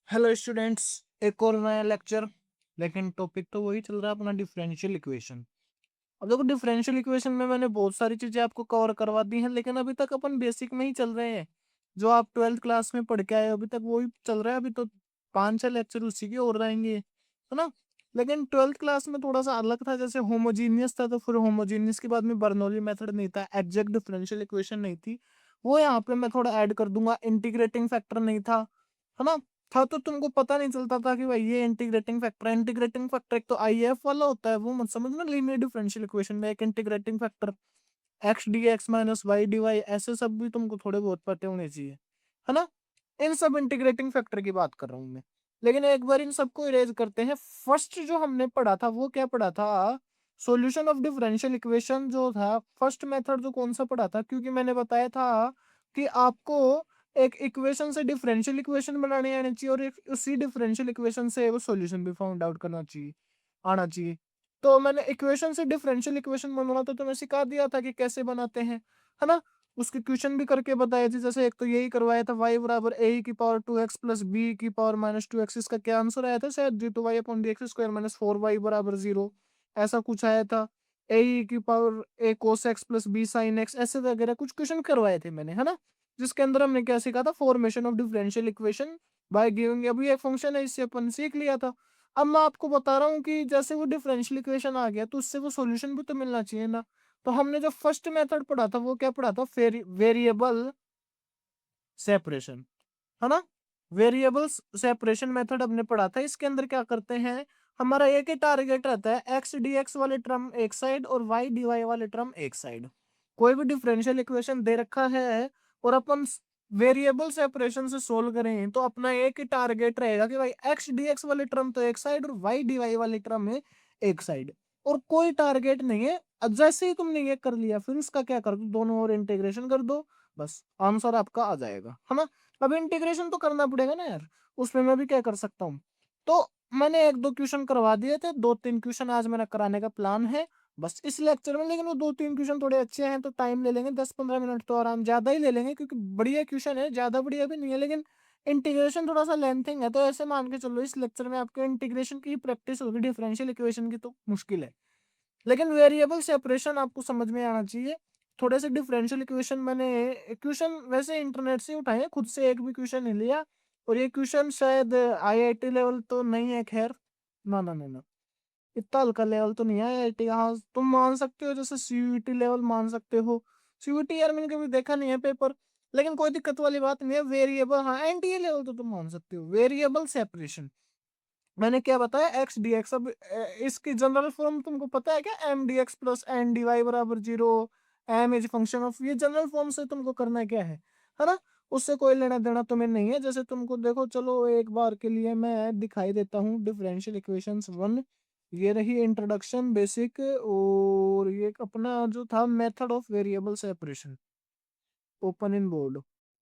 Hello students, एक और नया लेक्चर। लेकिन टॉपिक तो वही चल रहा है अपना, डिफरेंशियल इक्वेशन। अब देखो, डिफरेंशियल इक्वेशन में मैंने बहुत सारी चीजें आपको कवर करवा दी हैं, लेकिन अभी तक अपन बेसिक में ही चल रहे हैं। जो आप ट्वेल्थ क्लास में पढ़ के आए हो, अभी तक वही चल रहा है। अभी तो 5-6 लेक्चर उसी के और रहेंगे, है ना। लेकिन ट्वेल्थ क्लास में थोड़ा सा अलग था, जैसे होमोजीनियस था तो फिर होमोजीनियस के बाद में बर्नौली मेथड नहीं था, एग्जैक्ट डिफरेंशियल इक्वेशन नहीं थी। वो यहाँ पे मैं थोड़ा ऐड कर दूंगा, इंटीग्रेटिंग फैक्टर नहीं था, है ना। था तो तुमको पता नहीं चलता था कि भाई ये इंटीग्रेटिंग फैक्टर है। इंटीग्रेटिंग फैक्टर एक तो आईएफ वाला होता है, वो मत समझना। लीनियर डिफरेंशियल इक्वेशन में एक integrating factor x d x minus y d y, ऐसे सब भी तुमको थोड़े बहुत पते होने चाहिए, है ना। इन सब इंटीग्रेटिंग फैक्टर की बात कर रहा हूँ मैं। लेकिन एक बार इन सबको इरेज करते हैं। फर्स्ट जो हमने पढ़ा था वो क्या पढ़ा था? सॉल्यूशन ऑफ डिफरेंशियल इक्वेशन जो था, फर्स्ट मेथड जो कौन सा पढ़ा था? क्योंकि मैंने बताया था कि आपको एक इक्वेशन से डिफरेंशियल इक्वेशन बनाने आनी चाहिए, और एक उसी डिफरेंशियल इक्वेशन से वो सॉल्यूशन भी फाउंड आउट करना चाहिए, आना चाहिए। तो मैंने इक्वेशन से डिफरेंशियल इक्वेशन बनाना तो तुम्हें सिखा दिया था कि कैसे बनाते हैं, है ना। उसके क्वेश्चन भी करके बताए थे। जैसे एक तो यही करवाया था, y बराबर ए की पावर 2x प्लस बी की पावर माइनस 2x। इसका क्या आंसर आया था? शायद G two Y upon D x square minus 4y बराबर 0, ऐसा कुछ आया था। ए की power A cos X plus B sine X, ऐसे वगैरह कुछ क्वेश्चन करवाए थे मैंने, है ना। जिसके अंदर हमने क्या सीखा था? Formation of differential equation by giving, अभी एक फंक्शन है, इससे अपन सीख लिया था। अब मैं आपको बता रहा हूँ कि जैसे वो डिफरेंशियल इक्वेशन आ गया तो उससे वो सॉल्यूशन भी तो मिलना चाहिए ना। तो हमने जो फर्स्ट मेथड पढ़ा था वो क्या पढ़ा था? वेरिएबल सेपरेशन, है ना। वेरिएबल्स सेपरेशन मेथड हमने पढ़ा था। इसके अंदर क्या करते हैं? हमारा एक ही टारगेट रहता है, एक्स डी एक्स वाले टर्म एक साइड और वाई डी वाई वाले टर्म एक साइड। कोई भी डिफरेंशियल इक्वेशन दे रखा है और अपन वेरिएबल सेपरेशन से सोल्व करें तो अपना एक ही टारगेट रहेगा कि भाई एक्स डी एक्स वाले टर्म तो एक साइड और वाई डी वाई वाले टर्म है एक साइड। और कोई टारगेट नहीं है। अब जैसे ही तुमने ये कर लिया, फिर उसका क्या कर दो? दोनों ओर इंटीग्रेशन कर दो, बस आंसर आपका आ जाएगा, है ना। अब इंटीग्रेशन तो करना पड़ेगा ना यार, उसमें मैं भी क्या कर सकता हूँ। तो मैंने एक दो क्वेश्चन करवा दिए थे, 2-3 क्वेश्चन आज मेरा कराने का प्लान है बस इस लेक्चर में। लेकिन वो 2-3 क्वेश्चन थोड़े अच्छे हैं तो टाइम ले लेंगे, 10-15 मिनट तो आराम ज्यादा ही ले लेंगे, क्योंकि बढ़िया क्वेश्चन है, ज्यादा बढ़िया भी नहीं है। लेकिन इंटीग्रेशन थोड़ा सा लेंथिंग है, तो ऐसे मान के चलो इस लेक्चर में आपके इंटीग्रेशन की प्रैक्टिस होगी, डिफरेंशियल इक्वेशन की तो मुश्किल है। लेकिन वेरिएबल सेपरेशन आपको समझ में आना चाहिए। थोड़े से डिफरेंशियल इक्वेशन मैंने क्वेश्चन वैसे इंटरनेट से उठाए हैं, खुद से एक भी क्वेश्चन नहीं लिया। और ये क्वेश्चन शायद आईआईटी लेवल तो नहीं है, खैर। ना ना ना ना, इतना हल्का लेवल तो नहीं है आईआईटी। हाँ, तुम मान सकते हो, जैसे सीयूईटी लेवल मान सकते हो। सीयूईटी यार मैंने कभी देखा नहीं है पेपर, लेकिन कोई दिक्कत वाली बात नहीं है। वेरिएबल, हाँ, एनटीए लेवल तो तुम मान सकते हो। वेरिएबल सेपरेशन मैंने क्या बताया? X d x. अब इसकी जनरल फॉर्म तुमको पता है क्या? M d x plus N d y बराबर 0। एम इज फंक्शन ऑफ, ये जनरल फॉर्म से तुमको करना क्या है ना। उससे कोई लेना देना तुम्हें नहीं है। जैसे तुमको देखो, चलो एक बार के लिए मैं दिखाई देता हूँ डिफरेंशियल इक्वेशंस 1। ये रही इंट्रोडक्शन बेसिक, और ये अपना जो था method of variable separation, open in board.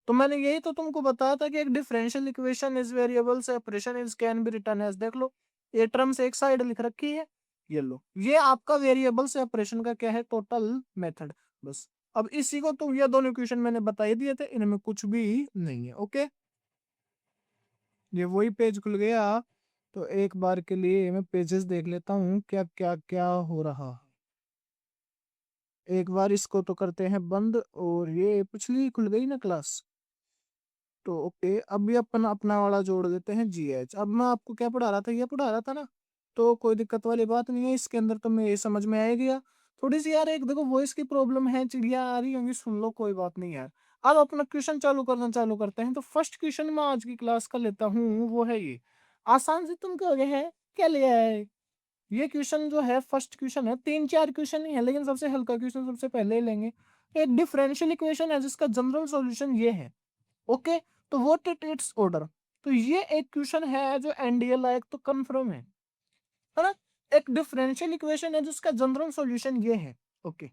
तो मैंने यही तो तुमको बताया था कि एक differential equation is variable separation is can be written as, देख लो ये टर्म्स एक साइड लिख रखी है, ये लो, ये आपका वेरिएबल सेपरेशन का क्या है? टोटल मेथड, बस। अब इसी को तो ये दोनों इक्वेशन मैंने बता ही दिए थे, इनमें कुछ भी नहीं है। ओके, ये वही पेज खुल गया। तो एक बार के लिए मैं पेजेस देख लेता हूँ क्या क्या क्या हो रहा है। एक बार इसको तो करते हैं बंद, और ये पिछली खुल गई ना क्लास। तो ओके, अब भी अपन अपना वाला जोड़ देते हैं GH। अब मैं आपको क्या पढ़ा रहा था? ये पढ़ा रहा था ना। तो कोई दिक्कत वाली बात नहीं है, इसके अंदर तो मैं ये समझ में आ गया। थोड़ी सी यार एक देखो वॉइस की प्रॉब्लम है, चिड़िया आ रही होंगी, सुन लो, कोई बात नहीं यार। अब अपना क्वेश्चन चालू करते हैं। तो फर्स्ट क्वेश्चन मैं आज की क्लास का लेता हूँ, वो है ये। आसान से तुम कहोगे है क्या लिया है? ये क्वेश्चन जो है फर्स्ट क्वेश्चन है, 3-4 क्वेश्चन ही है, लेकिन सबसे हल्का क्वेश्चन सबसे पहले ही लेंगे। एक डिफरेंशियल इक्वेशन है जिसका जनरल सॉल्यूशन ये है। ओके, तो व्हाट इट इट्स ऑर्डर। तो ये एक क्वेश्चन है जो एनडीए लायक तो कंफर्म है ना। एक डिफरेंशियल इक्वेशन है जिसका जनरल सॉल्यूशन ये है। ओके,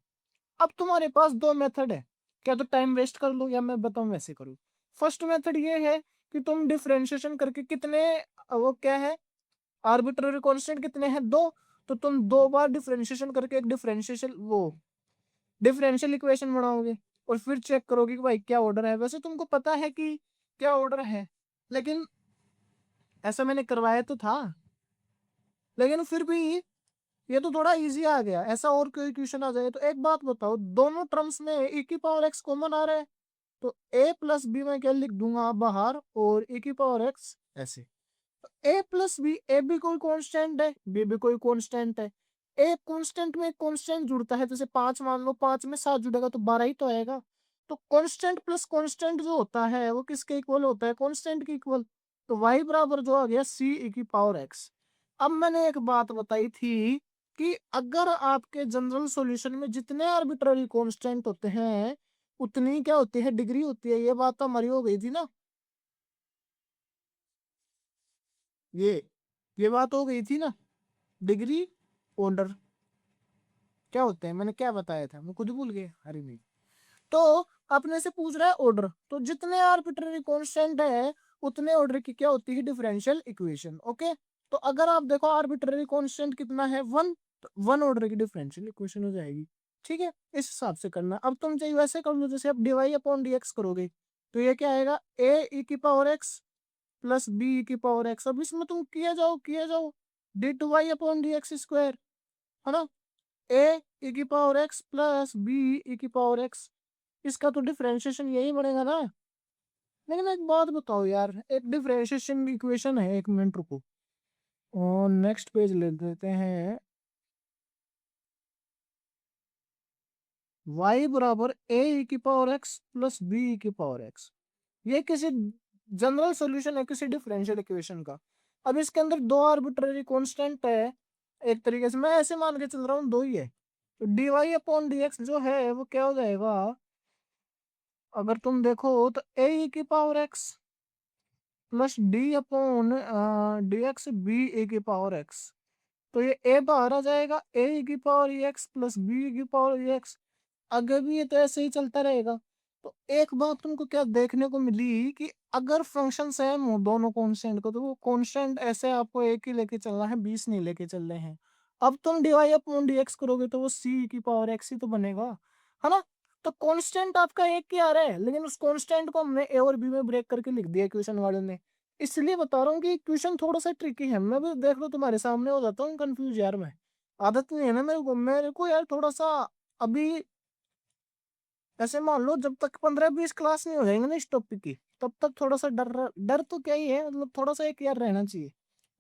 अब तुम्हारे पास दो मेथड है, क्या तो टाइम वेस्ट कर लो या मैं बताऊं वैसे करूं। फर्स्ट मेथड ये है कि तुम डिफरेंशिएशन करके कितने, वो क्या है, आर्बिट्ररी कांस्टेंट कितने हैं? दो। तो तुम दो बार डिफरेंशिएशन करके एक डिफरेंशिएशन, वो डिफरेंशियल इक्वेशन बनाओगे, और फिर चेक करोगे कि भाई क्या ऑर्डर है। वैसे तुमको पता है कि क्या ऑर्डर है, लेकिन ऐसा मैंने करवाया तो था, लेकिन फिर भी ये तो थोड़ा इजी आ गया। ऐसा और कोई क्वेश्चन आ जाए तो एक बात बताओ, दोनों टर्म्स में e की पावर x कॉमन आ रहा है, तो a प्लस बी मैं क्या लिख दूंगा बाहर, और e की पावर x ऐसे। ए प्लस बी, ए भी कोई कांस्टेंट है, बी भी कोई कांस्टेंट है। एक कांस्टेंट में कांस्टेंट जुड़ता है, जैसे 5 मान लो, 5 में 7 जुड़ेगा तो 12 ही तो आएगा। तो कांस्टेंट प्लस कांस्टेंट जो होता है वो किसके इक्वल होता है, कांस्टेंट के इक्वल। तो y बराबर जो आ गया c e की पावर x। अब मैंने एक बात बताई थी कि अगर आपके जनरल सॉल्यूशन में जितने आर्बिट्ररी कांस्टेंट होते हैं उतनी क्या होती है, डिग्री होती है। ये बात तो हमारी हो गई थी ना, ये ये बात हो गई थी ना। डिग्री, ऑर्डर क्या होते हैं, मैंने क्या बताया था, मैं खुद भूल गया, अरे नहीं। तो अपने से पूछ रहा है ऑर्डर, तो जितने आर्बिट्ररी कांस्टेंट है उतने ऑर्डर की क्या होती है, डिफरेंशियल इक्वेशन। ओके, तो अगर आप देखो आर्बिट्ररी कांस्टेंट कितना है, 1, तो 1 ऑर्डर की डिफरेंशियल इक्वेशन हो जाएगी। ठीक है, इस हिसाब से करना। अब तुम चाहिए वैसे कर लो, जैसे आप डीवाई अपॉन डी एक्स करोगे तो ये क्या आएगा, ए ई की पावर एक्स प्लस बी की पावर एक्स। अब इसमें तुम किया जाओ d two Y upon D x square, है ना, ए ई की power x plus B e की पावर एक्स। इसका तो डिफरेंशिएशन यही बनेगा ना। लेकिन एक बात बताओ यार, एक डिफरेंशिएशन इक्वेशन है, एक मिनट रुको और नेक्स्ट पेज ले लेते हैं। y बराबर ए ई की power x plus B e की पावर एक्स, ये किसी जनरल सॉल्यूशन है किसी डिफरेंशियल इक्वेशन का। अब इसके अंदर दो आर्बिट्ररी कांस्टेंट है, एक तरीके से मैं ऐसे मान के चल रहा हूँ दो ही है। तो d y upon D x जो है वो क्या हो जाएगा, अगर तुम देखो तो ए ई की power x plus D upon D X B A की पावर एक्स। तो ये ए बाहर आ जाएगा, ए ई की पावर एक्स प्लस बी की पावर एक्स। आगे भी ये तो ऐसे ही चलता रहेगा। तो एक बात तुमको क्या देखने को मिली कि अगर फंक्शन सेम हो दोनों कांस्टेंट को, तो वो कांस्टेंट ऐसे आपको एक ही लेके चलना है, 20 नहीं लेके चल रहे हैं। अब तुम डिवाई अपॉन डीएक्स करोगे तो वो सी की पावर एक्स ही तो बनेगा, है ना। तो कांस्टेंट आपका एक ही आ रहा है, लेकिन उस कांस्टेंट को हमने ए और बी में ब्रेक करके लिख दिया क्वेश्चन वाले ने। इसलिए बता रहा हूँ कि क्वेश्चन थोड़ा सा ट्रिकी है। मैं भी देख लो तुम्हारे सामने हो जाता हूँ कंफ्यूज यार, मैं आदत नहीं है ना मेरे को यार थोड़ा सा। अभी ऐसे मान लो जब तक 15-20 क्लास नहीं हो जाएंगे ना इस टॉपिक की, तब तक थोड़ा सा डर डर तो क्या ही है, मतलब थोड़ा सा एक यार रहना चाहिए।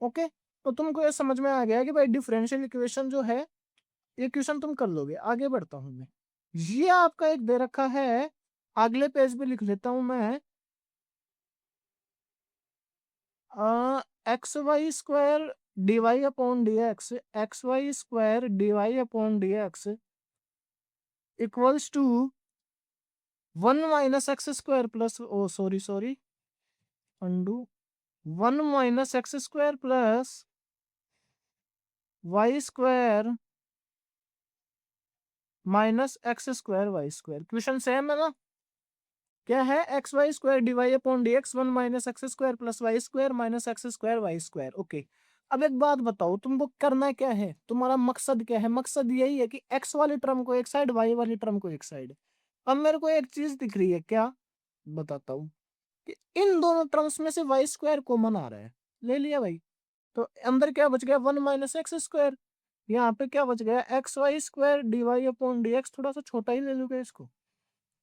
ओके, तो तुमको ये समझ में आ गया कि भाई डिफरेंशियल इक्वेशन जो है ये क्वेश्चन तुम कर लोगे। आगे बढ़ता हूँ मैं, ये आपका एक दे रखा है, अगले पेज पे लिख लेता हूं मैं। X y square d y upon D x, x y square d y upon D x equals to 1 - x² plus, oh sorry sorry, undo, 1 - x² plus y² -x² question same है ना। क्या है, x y square d y upon D x, 1 - x² plus y² -x² y²। Okay, अब एक बात बताओ तुमको करना क्या है, तुम्हारा मकसद क्या है। मकसद यही है कि x वाली टर्म को एक साइड, y वाली टर्म को एक साइड। अब मेरे को एक चीज दिख रही है, क्या बताता हूँ, कि इन दोनों टर्म्स में से y² कॉमन आ रहा है, ले लिया भाई। तो अंदर क्या बच गया, 1 - x²। यहाँ पे क्या बच गया, XY² d y upon D x, थोड़ा सा छोटा ही ले लूंगा इसको,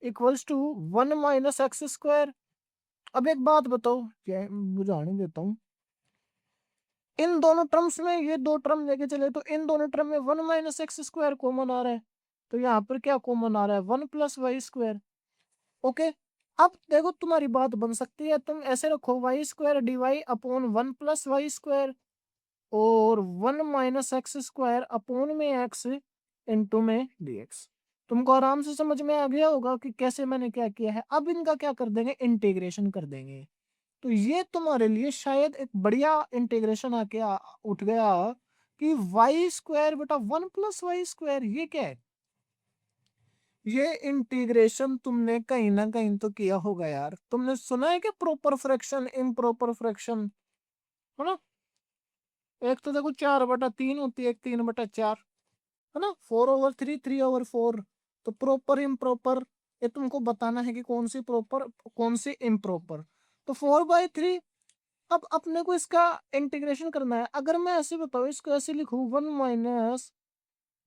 इक्वल्स टू 1 - x²। अब एक बात बताओ, क्या बुझाने देता हूँ, इन दोनों टर्म्स में ये दो टर्म लेके चले तो इन दोनों टर्म में 1 - x² कॉमन आ रहा है। तो यहाँ पर क्या कॉमन आ रहा है, 1 + y²। ओके, अब देखो तुम्हारी बात बन सकती है, तुम ऐसे रखो y² D y upon 1 + y² और 1 - x² अपॉन में x इंटू में dx। तुमको आराम से समझ में आ गया होगा कि कैसे मैंने क्या किया है। अब इनका क्या कर देंगे, इंटीग्रेशन कर देंगे। तो ये तुम्हारे लिए शायद एक बढ़िया इंटीग्रेशन उठ गया कि y² बटा 1 + y², ये क्या है। ये इंटीग्रेशन तुमने कहीं ना कहीं तो किया होगा यार, तुमने सुना है कि प्रॉपर फ्रैक्शन, इम्प्रॉपर फ्रैक्शन, है ना। एक तो देखो 4/3 होती है, एक 3/4, है ना, 4/3, 3/4। तो प्रॉपर इम्प्रॉपर, ये तुमको बताना है कि कौन सी प्रॉपर कौन सी इम्प्रॉपर। तो 4/3 अब अपने को इसका इंटीग्रेशन करना है। अगर मैं ऐसे बताऊँ, इसको ऐसे लिखूँ 1 -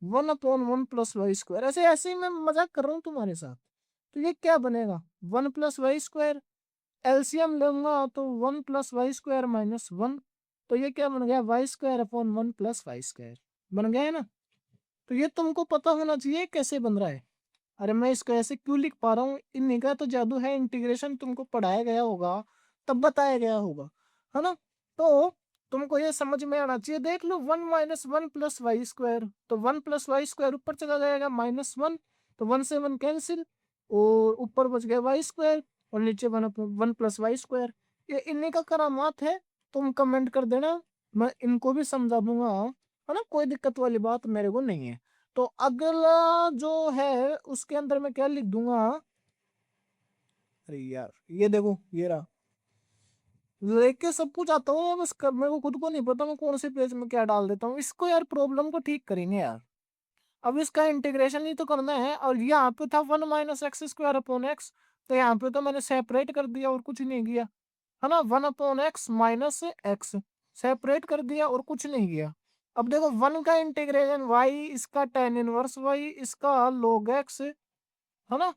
1/1 + y², ऐसे ऐसे ही मैं मजाक कर रहा हूँ तुम्हारे साथ। तो ये क्या बनेगा, 1 + y²। एलसीएम लूंगा तो 1 + y² - 1। तो ये क्या बन गया, y²/1 + y²। बन गया है ना। तो ये तुमको पता होना चाहिए कैसे बन रहा है। अरे मैं इसको ऐसे क्यों लिख पा रहा हूँ, इन्हीं का तो जादू है, इंटीग्रेशन तुमको पढ़ाया गया होगा, तब बताया गया होगा, है ना। तो तुमको ये समझ में आना चाहिए। देख लो, 1 - 1 + y², तो 1 + y² ऊपर चला जाएगा -1, तो 1 से 1 कैंसिल, और ऊपर बच गया y², और नीचे 1 + y²। ये इन्हीं का करामात है। तुम कमेंट कर देना, मैं इनको भी समझा दूंगा, है ना। कोई दिक्कत वाली बात मेरे को नहीं है। तो अगला जो है उसके अंदर मैं क्या लिख दूंगा, अरे यार ये देखो, ये रहा, लेके सब कुछ आता हूँ बस मेरे को खुद को नहीं पता मैं कौन से पेज में क्या डाल देता हूँ। इसको यार प्रॉब्लम को ठीक करेंगे यार। अब इसका इंटीग्रेशन ही तो करना है, और यहाँ पे था 1 - x²/x, तो यहाँ पे तो मैंने सेपरेट कर दिया और कुछ नहीं किया, है ना। 1/x - x सेपरेट कर दिया और कुछ नहीं किया। अब देखो, 1 का इंटीग्रेशन y, इसका tan 1y, इसका log x, है ना।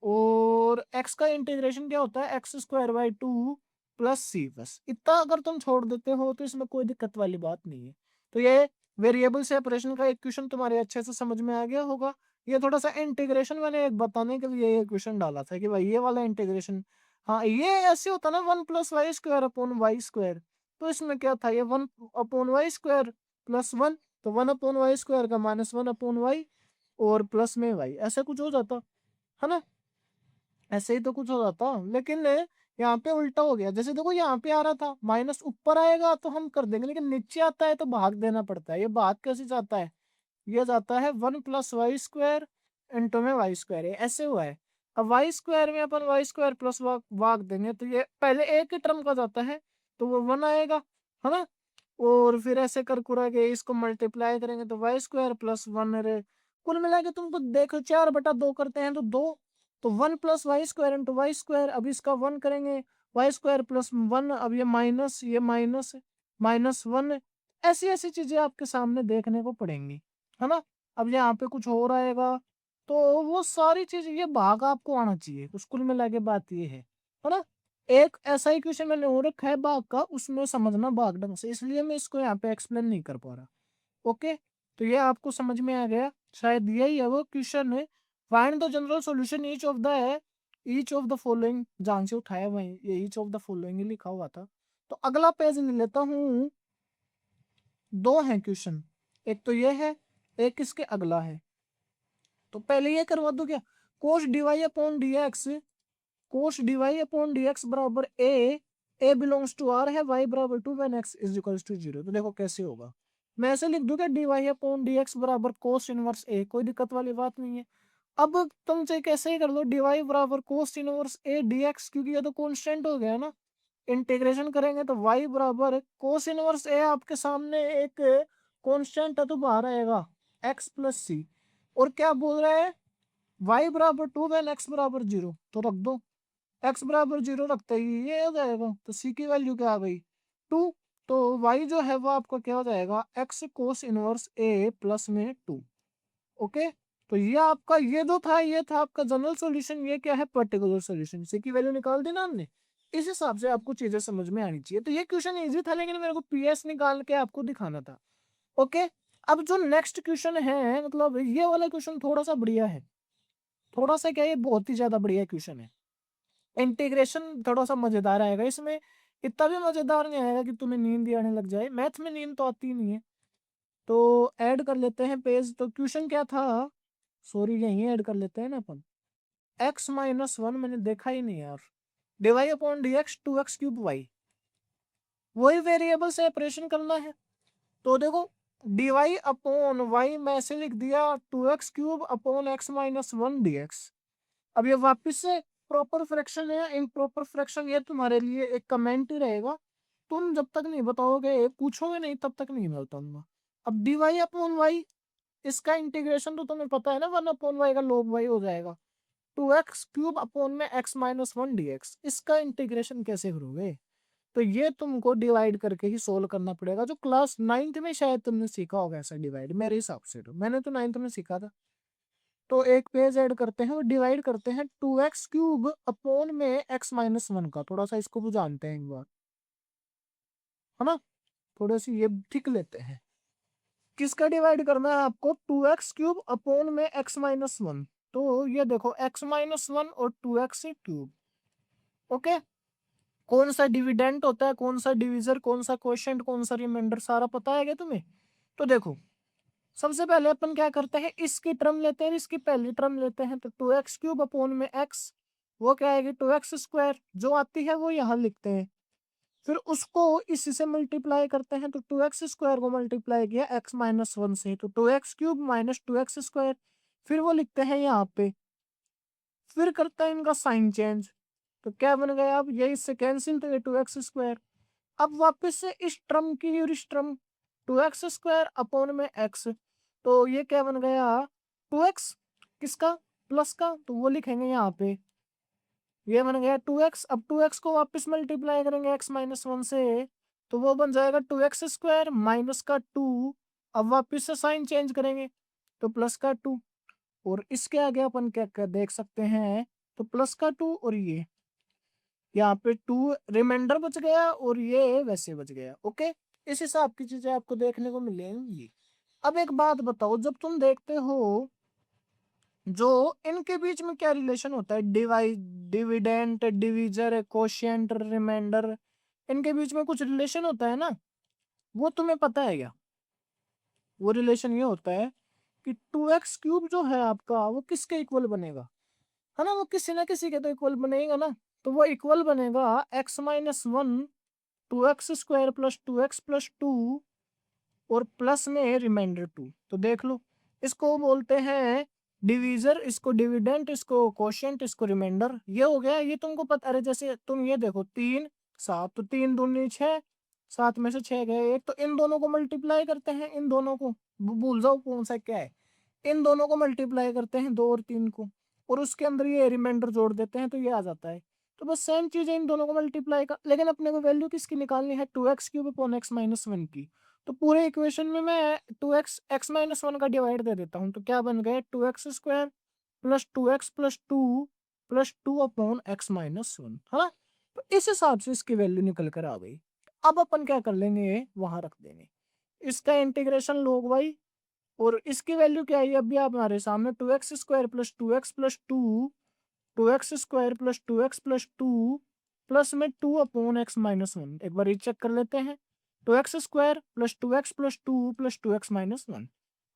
और x का इंटीग्रेशन क्या होता है, x²/2 + c। बस इतना अगर तुम छोड़ देते हो तो इसमें कोई दिक्कत वाली बात नहीं है। तो ये वेरिएबल सेपरेशन का एक क्वेश्चन तुम्हारे अच्छे से समझ में आ गया होगा। ये थोड़ा सा इंटीग्रेशन मैंने एक बताने के लिए ये क्वेश्चन डाला था कि भाई ये वाला इंटीग्रेशन, हाँ ये ऐसे होता ना, 1 + y² / y²। तो इसमें क्या था, ये 1/y² + 1, तो 1/y² का -1/y, और प्लस में y, ऐसे कुछ हो जाता, है ना। ऐसे ही तो कुछ हो जाता, लेकिन यहाँ पे उल्टा हो गया। जैसे देखो, यहाँ पे आ रहा था माइनस, ऊपर आएगा तो हम कर देंगे, लेकिन नीचे आता है तो भाग देना पड़ता है। ये भाग कैसे जाता है, ये जाता है 1 + y² इंटू में y², ये ऐसे हुआ है। अब y² में अपन y² प्लस भाग देंगे, तो ये पहले एक ही टर्म का जाता है, तो वो 1 आएगा, है ना। और फिर ऐसे कर कुरा के इसको मल्टीप्लाई करेंगे तो y² + 1 रे। कुल मिला के तुमको देखो, 4/2 करते हैं तो 2, तो 1 + y² इंटू y²। अब इसका 1 करेंगे, y² + 1, अब ये माइनस, ये माइनस, -1। ऐसी ऐसी चीजें आपके सामने देखने को पड़ेंगी, है ना। अब यहाँ पे कुछ और आएगा, तो वो सारी चीज, ये भाग आपको आना चाहिए। कुछ कुल मिला के बात ये है ना। एक ऐसा ही क्वेश्चन मैंने और रखा है भाग का, उसमें समझना भाग ढंग से, इसलिए मैं इसको यहाँ पे एक्सप्लेन नहीं कर पा रहा। ओके, तो ये आपको समझ में आ गया शायद। यही है वो क्वेश्चन है, find the general solution each of the following. जान से उठाया वही, ये ईच ऑफ द फॉलोइंग ही लिखा हुआ था। तो अगला पेज ले लेता हूँ। दो हैं क्वेश्चन, एक तो ये है, एक इसके अगला है। तो पहले ये करवा दो क्या, cos dy upon dx, cos dy upon dx बराबर a बिलोंग्स टू r है, y बराबर 2 when x is equals to 0। तो देखो कैसे होगा, मैं ऐसे लिख दूंगा dy अपॉन dx बराबर कोस इनवर्स a, कोई दिक्कत वाली बात नहीं है। अब तुम चाहे कैसे ही कर लो, dy बराबर कोस इनवर्स a dx, क्योंकि ये तो कांस्टेंट हो गया ना। इंटीग्रेशन करेंगे तो y बराबर कोस इनवर्स a, आपके सामने एक कांस्टेंट है तो बाहर आएगा x + c। और क्या बोल रहा है, y बराबर 2 व्हेन x बराबर 0, तो रख दो। x बराबर 0 रखते ही ये हो जाएगा, तो c की वैल्यू क्या आ गई, 2। तो y जो है वो आपका क्या हो जाएगा, x cos inverse a plus में 2। ओके, तो ये आपका, ये जो था ये था आपका जनरल सॉल्यूशन, ये क्या है पर्टिकुलर सॉल्यूशन। सी की वैल्यू निकाल दी ना हमने। इस हिसाब से आपको चीजें समझ में आनी चाहिए। तो ये क्वेश्चन इजी था, लेकिन मेरे को पीएस निकाल के आपको दिखाना था। ओके, अब जो नेक्स्ट क्वेश्चन है, मतलब ये वाला क्वेश्चन थोड़ा सा बढ़िया है। थोड़ा सा क्या, ये बहुत ही ज्यादा बढ़िया क्वेश्चन है। इंटीग्रेशन थोड़ा सा मजेदार आएगा इसमें, इतना भी मजेदार नहीं आएगा कि तुम्हें नींद ही आने लग जाए। मैथ में नींद तो आती नहीं है। तो ऐड कर लेते हैं पेज। तो क्वेश्चन क्या था, सॉरी यहीं ऐड कर लेते हैं ना अपन। x - 1 मैंने देखा ही नहीं यार, Dibai upon dx 2x³ y, वही वेरिएबल से ऑपरेशन करना है। तो देखो, डिवाई अपॉन y में ऐसे लिख दिया 2x³ अपॉन x - 1 dx। अब ये वापस से प्रॉपर फ्रैक्शन है, इम्प्रॉपर फ्रैक्शन, ये तुम्हारे लिए एक कमेंट ही रहेगा। तुम जब तक नहीं बताओगे, पूछोगे नहीं, तब तक नहीं मैं बताऊंगा। अब डिवाई अपॉन वाई, इसका इंटीग्रेशन तो तुम्हें पता है ना, 1/y का log y हो जाएगा। 2x³ अपॉन में x - 1 dx, इसका इंटीग्रेशन कैसे करोगे। तो ये तुमको डिवाइड करके ही सोल्व करना पड़ेगा, जो क्लास 9th में शायद तुमने सीखा होगा ऐसा डिवाइड, मेरे हिसाब से तो मैंने तो 9th में सीखा था। तो एक पेज ऐड करते हैं और डिवाइड करते हैं 2x³ अपॉन में x-1 का। थोड़ा सा इसको भी जानते हैं एक बार, है ना, थोड़ा सी ये ठीक लेते हैं। किसका डिवाइड करना है आपको? 2x³ अपॉन में x-1। तो ये देखो x-1 और 2x³। ओके, कौन सा डिविडेंट होता है, कौन सा डिविजर, कौन सा क्वोशिएंट, कौन सा रिमाइंडर, सारा पता है क्या तुम्हें? तो देखो सबसे पहले अपन क्या करते हैं, इसकी टर्म लेते हैं, इसकी पहली टर्म लेते हैं। तो 2x³ अपॉन में x, वो क्या आएगी 2x² जो आती है वो यहाँ लिखते हैं। फिर उसको इसी से मल्टीप्लाई करते हैं, तो 2x² को मल्टीप्लाई किया x-1 से, तो 2x³ माइनस 2x²। फिर वो लिखते हैं यहाँ पे, फिर करते हैं इनका साइन चेंज। तो क्या बन गया, अब ये इससे कैंसिल, तो ये 2x²। अब वापस से इस टर्म की और इस टर्म 2x² अपॉन में x, तो ये क्या बन गया 2x, किसका, प्लस का, तो वो लिखेंगे यहाँ पे, ये बन गया 2x। अब 2x को वापस मल्टीप्लाई करेंगे x-1 से, तो वो बन जाएगा 2x² माइनस का 2। अब वापस से साइन चेंज करेंगे, तो प्लस का 2। और इसके आगे अपन क्या क्या देख सकते हैं, तो प्लस का 2 और ये यहाँ पे 2 रिमाइंडर बच गया और ये वैसे बच गया। ओके, इस हिसाब की चीजें आपको देखने को मिलेंगी। अब एक बात बताओ, जब तुम देखते हो जो इनके बीच में क्या रिलेशन होता है, डिविडेंट, डिविजर, कोशिएंट, रिमाइंडर, इनके बीच में कुछ रिलेशन होता है ना, वो तुम्हें पता है क्या? वो रिलेशन ये होता है कि 2x³ जो है आपका वो किसके इक्वल बनेगा, है ना, वो किसी ना किसी के तो इक्वल बनेगा ना। तो वो इक्वल बनेगा x-1 2x² plus 2x plus 2 और प्लस में रिमाइंडर 2। तो देख लो, इसको बोलते हैं डिवीजर, इसको डिविडेंट, इसको कोशिएंट, इसको रिमाइंडर। ये हो गया, ये तुमको पता। अरे जैसे तुम ये देखो 3 7, तो 3 दूनी 6, 7 में से 6 गए एक, तो इन दोनों को मल्टीप्लाई करते हैं, इन दोनों को भूल जाओ कौन सा क्या है, इन दोनों को मल्टीप्लाई करते हैं 2 और 3 को, और उसके अंदर ये रिमाइंडर जोड़ देते हैं, तो ये आ जाता है। तो बस सेम चीज है, इन दोनों को मल्टीप्लाई कर, लेकिन अपने को वैल्यू किसकी निकालनी है, 2x³ अपॉन x-1 की। तो पूरे इक्वेशन में मैं 2x x-1 का डिवाइड दे देता हूँ, तो क्या बन गया 2x² plus 2x plus 2 plus 2 upon x-1, है ना। तो इस हिसाब से इसकी वैल्यू निकल कर आ गई। अब अपन क्या कर लेंगे, वहां रख देंगे, इसका इंटीग्रेशन लोग भाई, और इसकी वैल्यू क्या है अभी आप हमारे सामने, 2x² plus 2x plus 2, 2x² plus 2x plus 2 plus में 2 अपॉन x-1। एक बार ये चेक कर लेते हैं, 2x² plus 2x plus 2 plus 2x-1।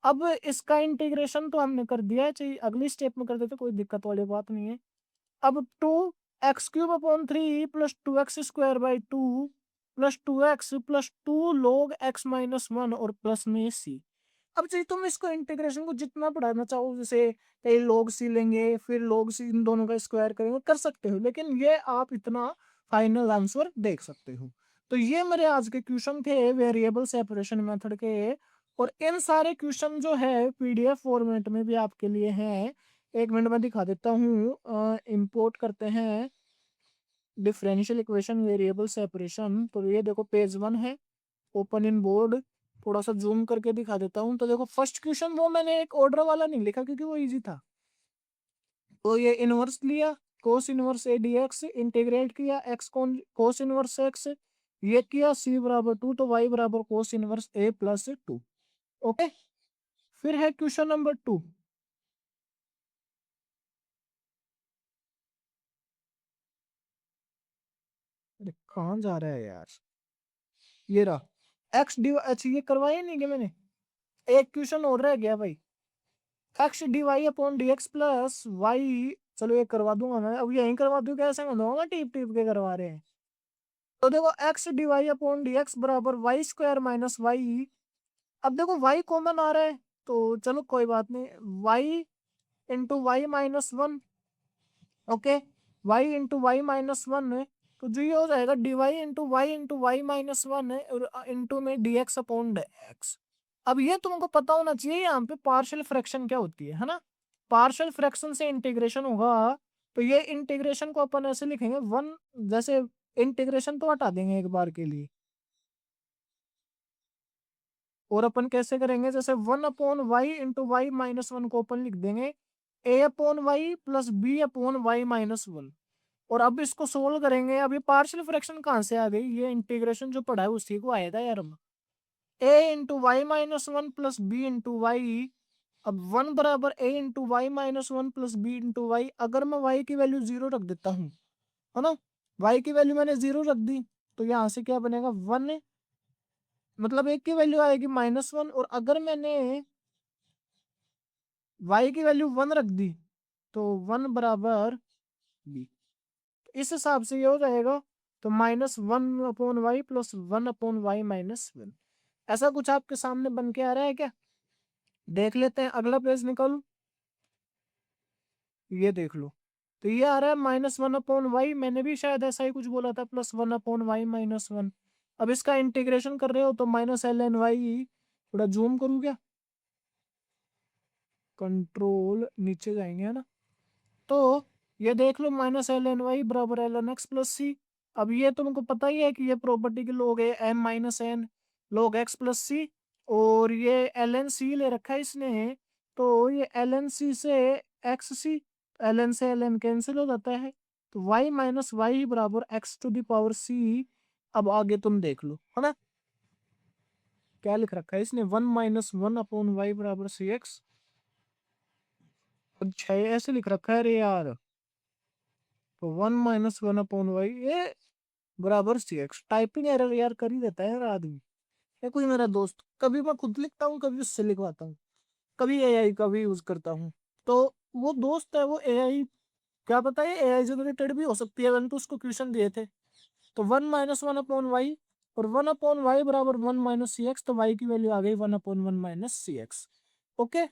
अब इसका इंटीग्रेशन तो हमने कर दिया है, चाहिए अगली स्टेप में कर देते, कोई दिक्कत वाली बात नहीं है। अब 2x³ upon 3 plus 2x² by 2 plus 2x plus 2 log x-1 और प्लस में c। अब चाहिए तुम इसको इंटीग्रेशन को जितना बढ़ाना चाहो, जैसे कई लोग सी लेंगे, फिर लोग सी इन दोनों का स्क्वायर करेंगे, कर सकते हो, लेकिन ये आप इतना फाइनल आंसर देख सकते हो। तो ये मेरे आज के question the variable separation method के, और इन सारे क्वेश्चन जो है पीडीएफ फॉर्मेट में भी आपके लिए हैं। एक मिनट में दिखा देता हूँ, इंपोर्ट करते हैं डिफरेंशियल इक्वेशन वेरिएबल सेपरेशन। तो ये देखो पेज 1 है, ओपन इन बोर्ड, थोड़ा सा जूम करके दिखा देता हूँ। तो देखो फर्स्ट क्वेश्चन वो मैंने एक ऑर्डर वाला नहीं लिखा क्योंकि वो इजी था। तो ये इनवर्स लिया, कोस इनवर्स ए dx, इंटीग्रेट किया एक्स कोस इनवर्स एक्स, ये किया c बराबर 2, तो y बराबर cos inverse a plus 2। Okay, फिर है क्वेश्चन नंबर 2। अरे कहाँ जा रहा है यार, ये रहा एक्स डी। अच्छा ये करवाया नहीं कि मैंने, एक क्वेश्चन और रह गया भाई, x d y upon D x plus y. चलो ये करवा दूंगा मैं, अब यहीं करवा दूं, कैसे मैं टीप टीप के करवा रहे हैं। तो देखो x d y upon D x बराबर वाई स्क्वायर माइनस वाई। अब देखो वाई कॉमन आ रहा है, तो चलो कोई बात नहीं, y into y minus 1। Okay, y into y minus 1 है, तो जो ये हो जाएगा d y into y minus 1 है, और इंटू में d x upon D x. अब ये तुमको पता होना चाहिए यहाँ पे पार्शियल फ्रैक्शन क्या होती है ना। पार्शियल फ्रैक्शन से इंटीग्रेशन होगा, तो ये इंटीग्रेशन को अपन ऐसे लिखेंगे 1, जैसे इंटीग्रेशन तो हटा देंगे एक बार के लिए, और अपन कैसे करेंगे, जैसे 1/y/y-1 को अपन लिख देंगे a/y+b/y-1। और अब इसको सोल्व करेंगे। अब ये पार्शियल फ्रैक्शन कहाँ से आ गई, ये इंटीग्रेशन जो पढ़ा है उसी को आया था यार। अब a/y-1 + b/y, अब 1 बराबर a/y-1 + b/y। अगर मैं y की वैल्यू 0 रख देता हूँ, है ना, y की वैल्यू मैंने 0 रख दी, तो यहाँ से क्या बनेगा 1, मतलब एक की वैल्यू आएगी -1। और अगर मैंने y की वैल्यू 1 रख दी, तो 1 बराबर b। इस हिसाब से ये हो जाएगा, तो -1/y + 1/y-1। ऐसा कुछ आपके सामने बन के आ रहा है क्या? देख लेते हैं, अगला पेज निकालो, ये देख लो। तो ये आ रहा है -1/y, मैंने भी शायद ऐसा ही कुछ बोला था, +1/y-1। अब इसका इंटीग्रेशन कर रहे हो तो -ln y, थोड़ा जूम करूँ क्या, कंट्रोल नीचे जाएंगे, है ना। तो ये देख लो -ln y बराबर ln x + c। अब ये तुमको पता ही है कि ये प्रॉपर्टी के लोग है m-n log x + c, और ये ln c ले रखा है इसने, तो ये ln c से xc, ln से ln कैंसिल हो जाता है, तो y-y बराबर x⁻c। अब आगे तुम देख लो, है ना, क्या लिख रखा है इसने, 1-1/y बराबर cx। अच्छा ये ऐसे लिख रखा है रे यार, तो 1-1/y ये बराबर cx। टाइपिंग एरर यार कर ही देता है यार आदमी। ये कोई मेरा दोस्त, कभी मैं खुद लिखता हूँ, कभी उससे लिखवाता हूँ, कभी एआई का भी यूज करता हूँ। तो वो दोस्त है, वो एआई, क्या पता है एआई जनरेटेड भी हो सकती है, मैंने तो उसको क्वेश्चन दिए थे। तो 1-1/y, और 1/y बराबर 1-cx, तो y की वैल्यू आ गई 1/1 - cx। ओके,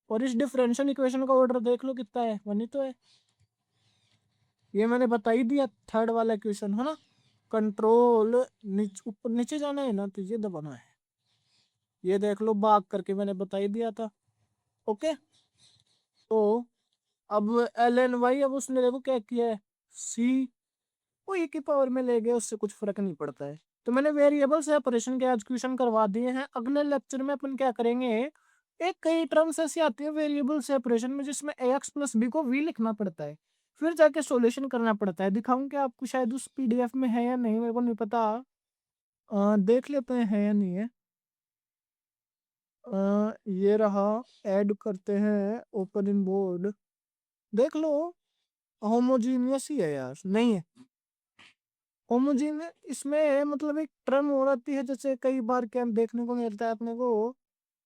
और इस डिफरेंशियल इक्वेशन का ऑर्डर देख लो कितना है, 1 ही तो है। ये मैंने बता ही दिया, थर्ड वाला क्वेश्चन, है ना। कंट्रोल ऊपर नीचे जाना है ना, तो ये दबाना है। ये देख लो भाग करके मैंने बता ही दिया था। ओके, तो अब ln y, अब उसने देखो क्या किया है, c वो e की पावर में ले गए, उससे कुछ फर्क नहीं पड़ता है। तो मैंने वेरिएबल से ऑपरेशन के आज क्वेश्चन करवा दिए हैं। अगले लेक्चर में अपन क्या करेंगे, एक कई टर्म्स ऐसी आती है वेरिएबल से ऑपरेशन में जिसमें ax + b को v लिखना पड़ता है, फिर जाके सॉल्यूशन करना पड़ता है। दिखाऊं क्या आपको, शायद उस पीडीएफ में है या नहीं, मेरे को नहीं पता। देख लेते हैं है या नहीं है। ये रहा, ऐड करते हैं, ओपन इन बोर्ड, देख लो। होमोजीनियस ही है यार, नहीं है होमोजीनियस, इसमें मतलब एक टर्म हो जाती है, जैसे कई बार क्या देखने को मिलता है अपने को,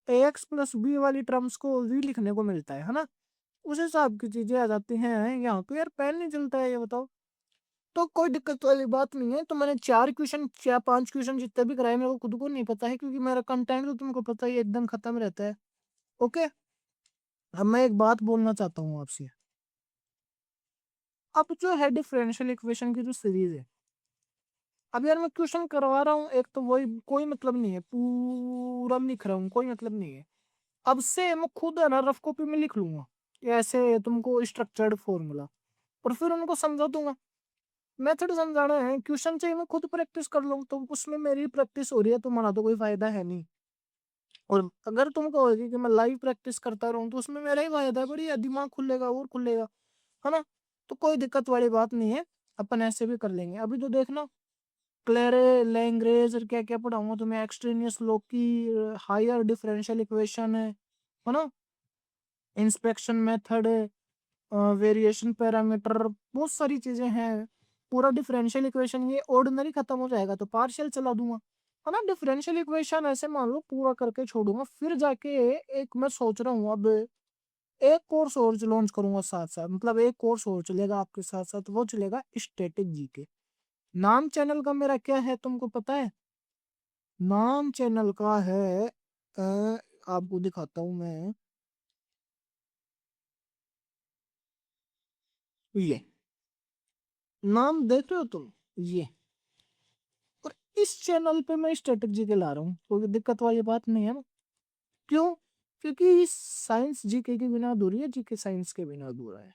ax + b वाली टर्म्स को v लिखने को मिलता है ना, उस हिसाब की चीजें आ जाती हैं। यहाँ तो यार पेन नहीं चलता है, ये बताओ। तो कोई दिक्कत वाली बात नहीं है। तो मैंने 4 क्वेश्चन या 5 क्वेश्चन जितने भी कराए, मेरे को खुद को नहीं पता है, क्योंकि मेरा कंटेंट तो तुमको पता ही है, एकदम खत्म रहता है। ओके, अब मैं एक बात बोलना चाहता हूँ आपसे। अब जो है डिफरेंशियल इक्वेशन की जो सीरीज है, अब यार मैं क्वेश्चन करवा रहा हूँ एक, तो वही कोई मतलब नहीं है, पूरा लिख रहा हूँ, कोई मतलब नहीं है। अब से मैं खुद है ना रफ कॉपी में लिख लूंगा, ये ऐसे तुमको स्ट्रक्चर्ड फॉर्मूला, और फिर उनको समझा दूंगा। मेथड समझाना है, क्वेश्चन चाहिए मैं खुद प्रैक्टिस कर लूँ, तो उसमें मेरी प्रैक्टिस हो रही है, तुम्हारा तो कोई फायदा है नहीं। और अगर तुम कहोगे कि मैं लाइव प्रैक्टिस करता रहूं, तो उसमें मेरा ही फायदा है, बढ़िया दिमाग खुलेगा और खुलेगा, है ना। तो कोई दिक्कत वाली बात नहीं है, अपन ऐसे भी कर लेंगे। अभी तो देखना, क्लेरे लैंग्रेज और क्या क्या पढ़ाऊंगा तुम्हें, एक्सट्रेनियस लोकी, हायर डिफरेंशियल इक्वेशन है ना, इंस्पेक्शन मेथड, वेरिएशन पैरामीटर, बहुत सारी चीजें हैं। पूरा डिफरेंशियल इक्वेशन, ये ऑर्डिनरी खत्म हो जाएगा तो पार्शियल चला दूंगा, है ना। डिफरेंशियल इक्वेशन ऐसे मान लो पूरा करके छोड़ूंगा, फिर जाके एक मैं सोच रहा हूँ अब एक कोर्स और लॉन्च करूंगा साथ साथ, मतलब एक कोर्स और चलेगा आपके साथ साथ, वो चलेगा स्टैटिक जीके। नाम चैनल का मेरा क्या है तुमको पता है? नाम चैनल का है, आपको दिखाता हूँ मैं, ये नाम देख रहे हो तुम, ये। और इस चैनल पे मैं स्ट्रेटेजी के ला रहा हूँ, कोई दिक्कत वाली बात नहीं है ना। क्यों? क्योंकि साइंस जीके के बिना अधूरी है, जीके साइंस के बिना अधूरा है।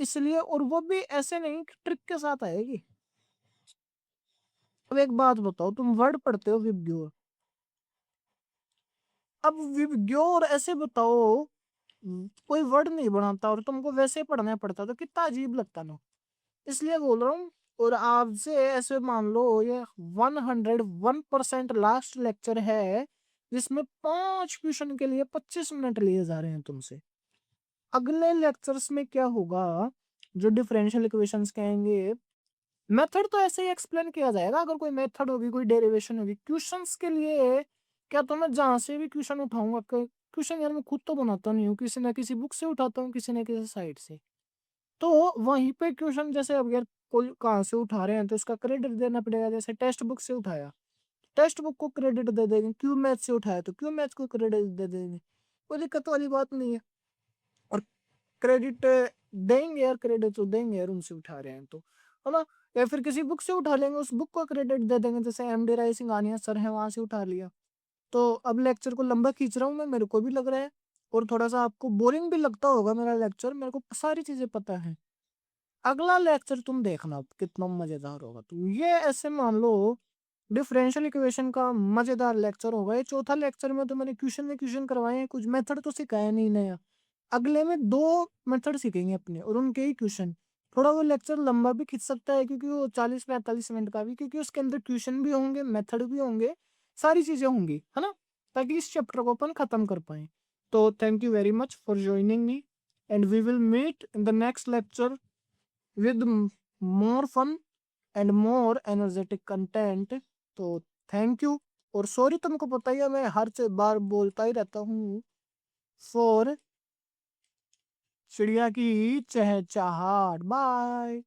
इसलिए, और वो भी ऐसे नहीं कि ट्रिक के साथ आएगी। अब एक बात बताओ, तुम वर्ड पढ़ते हो विबग्योर, अब विबग्योर ऐसे बताओ, कोई वर्ड नहीं बनाता और तुमको वैसे ही पढ़ना पड़ता तो कितना अजीब लगता ना। इसलिए बोल रहा हूँ। और आपसे ऐसे मान लो ये 101% लास्ट लेक्चर है, जिसमें 5 क्वेश्चन के लिए 25 मिनट लिए जा रहे हैं तुमसे। अगले लेक्चर्स में क्या होगा, जो डिफरेंशियल इक्वेशंस कहेंगे, मेथड तो ऐसे ही एक्सप्लेन किया जाएगा। अगर कोई मेथड होगी, कोई डेरिवेशन होगी, क्वेश्चंस के लिए क्या तो मैं जहां से भी क्वेश्चन उठाऊंगा, क्वेश्चन यार मैं खुद तो बनाता नहीं हूँ, किसी ना किसी बुक से उठाता हूँ, किसी न किसी साइट से। तो वहीं पे क्वेश्चन, जैसे अब यार कोई कहाँ से उठा रहे हैं तो इसका क्रेडिट देना पड़ेगा। जैसे टेक्स्ट बुक से उठाया, टेक्स्ट बुक को क्रेडिट दे देंगे, क्यू मैथ से उठाया तो क्यू मैथ को क्रेडिट दे देंगे, कोई दिक्कत वाली बात नहीं है। और क्रेडिट देंगे यार, क्रेडिट तो देंगे यार, उनसे उठा रहे हैं तो, है ना। या फिर किसी बुक से उठा लेंगे, उस बुक को क्रेडिट दे देंगे, जैसे एमडी राय सिंघानिया सर है, वहां से उठा लिया। तो अब लेक्चर को लंबा खींच रहा हूँ मैं, मेरे को भी लग रहा है, और थोड़ा सा आपको बोरिंग भी लगता होगा मेरा लेक्चर, मेरे को सारी चीजें पता है। अगला लेक्चर तुम देखना कितना मजेदार होगा। तुम ये ऐसे मान लो डिफरेंशियल इक्वेशन का मजेदार लेक्चर होगा। ये चौथा लेक्चर में तो मैंने क्वेश्चन करवाए हैं, कुछ मेथड तो सिखाया नहीं नया। अगले में 2 मेथड सीखेंगे अपने और उनके ही क्वेश्चन। थोड़ा वो लेक्चर लंबा भी खींच सकता है, क्योंकि वो 40-45 मिनट का भी, क्योंकि उसके अंदर क्वेश्चन भी होंगे, मेथड भी होंगे, सारी चीजें होंगी, है ना, ताकि इस चैप्टर को अपन खत्म कर पाए। तो thank you very much for joining me, and we will meet in the next lecture with more fun and more energetic content। तो थैंक यू। और सॉरी, तुमको पता ही है मैं हर बार बोलता ही रहता हूँ, फॉर चिड़िया की चहचहाट। बाय।